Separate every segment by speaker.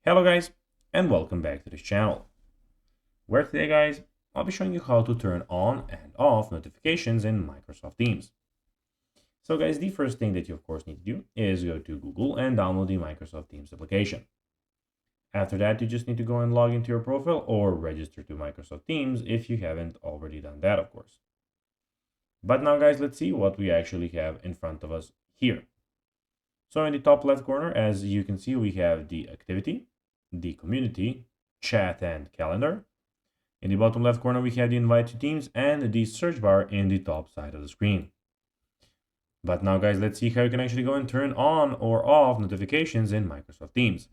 Speaker 1: Hello guys, and welcome back to this channel, where today guys, I'll be showing you how to turn on and off notifications in Microsoft Teams. So guys, the first thing that you of course need to do is go to Google and download the Microsoft Teams application. After that, you just need to go and log into your profile or register to Microsoft Teams if you haven't already done that, of course. But now guys, let's see what we actually have in front of us here. So in the top left corner, as you can see, we have the activity, the community, chat, and calendar. In the bottom left corner, we have the invite to Teams and the search bar in the top side of the screen. But now guys, let's see how you can actually go and turn on or off notifications in Microsoft Teams.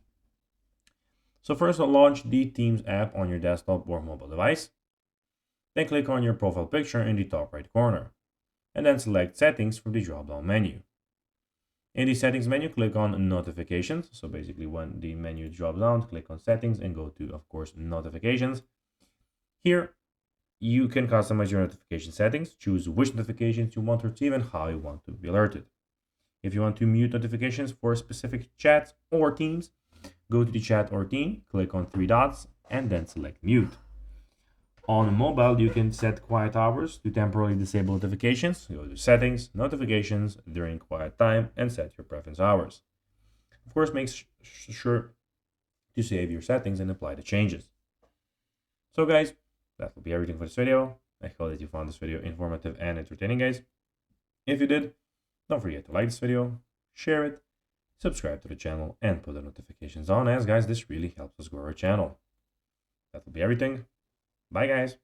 Speaker 1: So first, I'll launch the Teams app on your desktop or mobile device. Then click on your profile picture in the top right corner. And then select Settings from the drop-down menu. In the Settings menu, click on Notifications. So basically, when the menu drops down, click on Settings and go to, of course, Notifications. Here, you can customize your notification settings, choose which notifications you want to receive and how you want to be alerted. If you want to mute notifications for specific chats or teams, go to the chat or team, click on three dots, and then select mute. On mobile, you can set quiet hours to temporarily disable notifications. Go to settings, notifications during quiet time, and set your preference hours. Of course, make sure to save your settings and apply the changes. So guys, that will be everything for this video. I hope that you found this video informative and entertaining, guys. If you did, don't forget to like this video, share it, subscribe to the channel, and put the notifications on, as guys, this really helps us grow our channel. That will be everything. Bye guys.